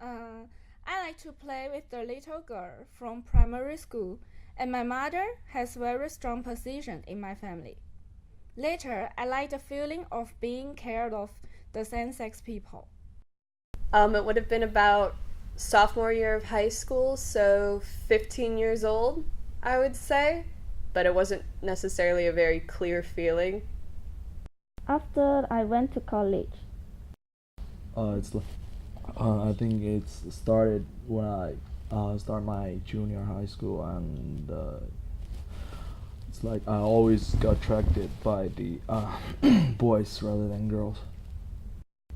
Uh, I like to play with the little girl from primary school, and my mother has very strong position in my family. Later, I like the feeling of being cared of the same-sex people. It would have been about sophomore year of high school, so 15 years old, I would say. But it wasn't necessarily a very clear feeling. After I went to college. It's like I think it's started when I start my junior high school, and it's like I always got attracted by the boys rather than girls.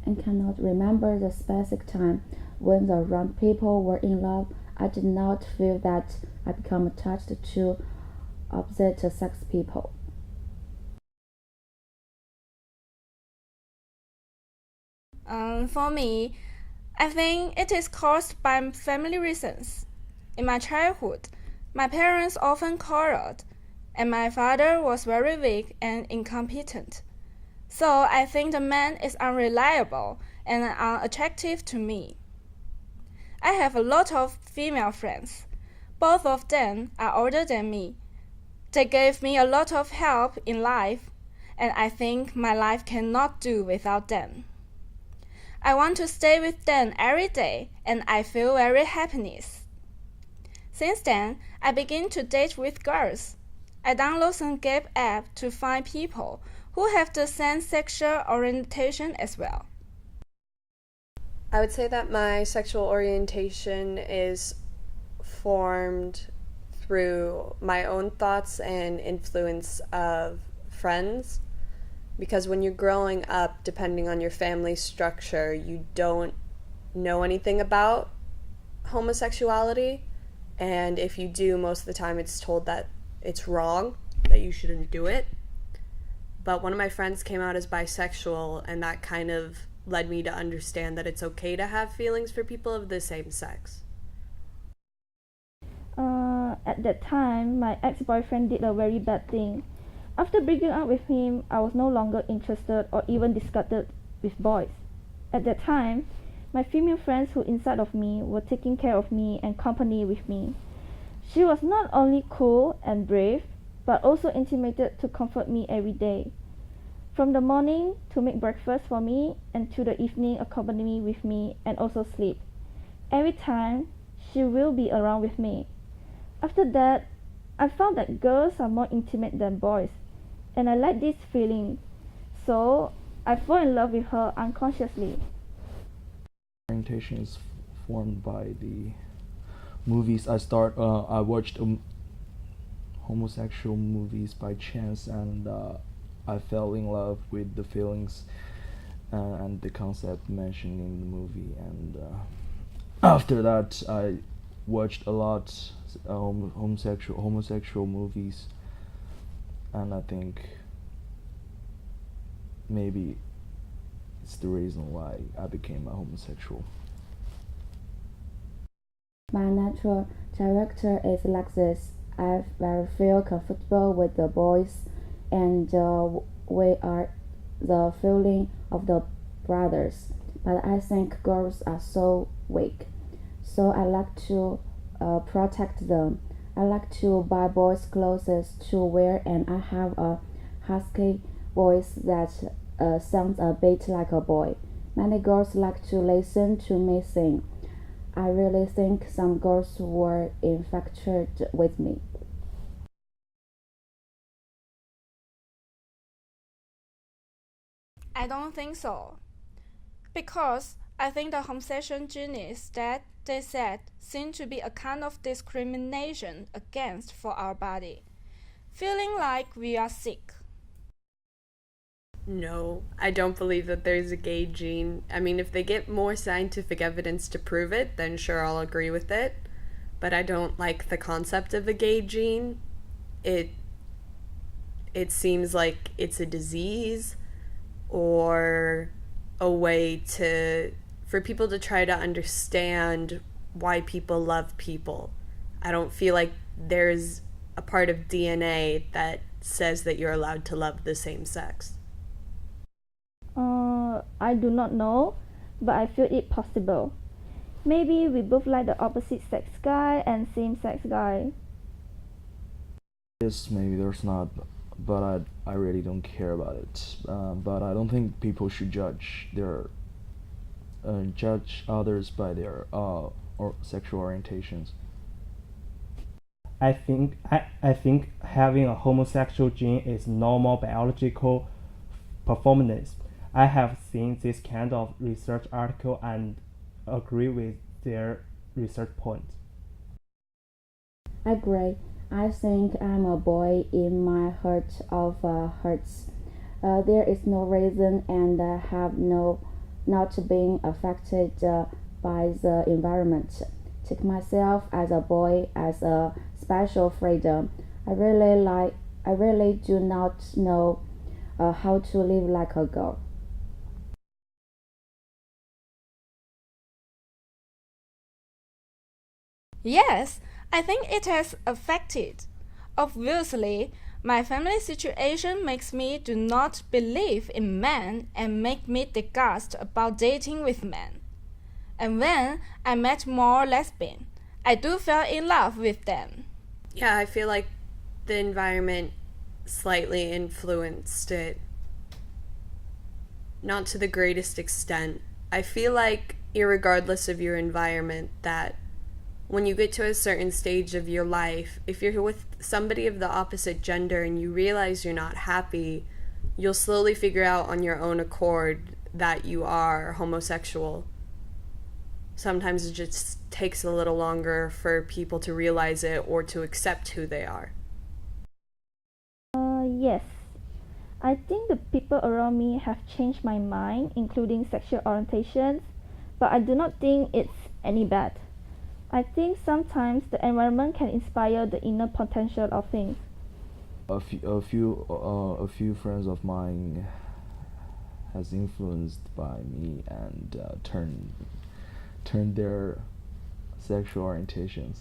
And cannot remember the specific time when the wrong people were in love. I did not feel that I become attached to opposite sex people. For me, I think it is caused by family reasons. In my childhood, my parents often quarreled, and my father was very weak and incompetent. So I think the man is unreliable and unattractive to me. I have a lot of female friends. Both of them are older than me. They gave me a lot of help in life, and I think my life cannot do without them. I want to stay with them every day, and I feel very happiness. Since then, I begin to date with girls. I download some gay app to find people who have the same sexual orientation as well. I would say that my sexual orientation is formed through my own thoughts and influence of friends. Because when you're growing up, depending on your family structure, you don't know anything about homosexuality. And if you do, most of the time it's told that it's wrong, that you shouldn't do it. But one of my friends came out as bisexual, and that kind of led me to understand that it's okay to have feelings for people of the same sex. At that time, my ex-boyfriend did a very bad thing. After breaking up with him, I was no longer interested or even disgusted with boys. At that time, my female friends who inside of me were taking care of me and company with me. She was not only cool and brave, but also intimated to comfort me every day. From the morning to make breakfast for me, and to the evening accompany me with me and also sleep. Every time, she will be around with me. After that, I found that girls are more intimate than boys, and I like this feeling. So I fall in love with her unconsciously. Orientation is formed by the movies. I watched homosexual movies by chance, and I fell in love with the feelings and the concept mentioned in the movie. And after that, I watched a lot homosexual movies, and I think maybe it's the reason why I became a homosexual. My natural character is like this. I very feel comfortable with the boys, and we are the feeling of the brothers. But I think girls are so weak, so I like to protect them. I like to buy boys' clothes to wear, and I have a husky voice that sounds a bit like a boy. Many girls like to listen to me sing. I really think some girls were infatuated with me. I don't think so. Because I think the homosexual genius that they said seemed to be a kind of discrimination against for our body, feeling like we are sick. No, I don't believe that there's a gay gene. I mean, if they get more scientific evidence to prove it, then sure, I'll agree with it. But I don't like the concept of a gay gene. It seems like it's a disease or a way for people to try to understand why people love people. I don't feel like there's a part of DNA that says that you're allowed to love the same sex. I do not know, but I feel it possible. Maybe we both like the opposite sex guy and same sex guy. Yes, maybe there's not, but I really don't care about it. But I don't think people should judge others by their or sexual orientations. I think having a homosexual gene is normal biological performance. I have seen this kind of research article and agree with their research point. I agree. I think I'm a boy in my heart of hearts. There is no reason and I have no not being affected by the environment. Take myself as a boy as a special freedom. I really do not know how to live like a girl. Yes, I think it has affected. Obviously, my family situation makes me do not believe in men and make me disgust about dating with men. And when I met more lesbian, I do fell in love with them. Yeah, I feel like the environment slightly influenced it. Not to the greatest extent. I feel like, irregardless of your environment, that when you get to a certain stage of your life, if you're with somebody of the opposite gender and you realize you're not happy, you'll slowly figure out on your own accord that you are homosexual. Sometimes it just takes a little longer for people to realize it or to accept who they are. Yes. I think the people around me have changed my mind, including sexual orientations, but I do not think it's any bad. I think sometimes the environment can inspire the inner potential of things. A few friends of mine has influenced by me and turned their sexual orientations.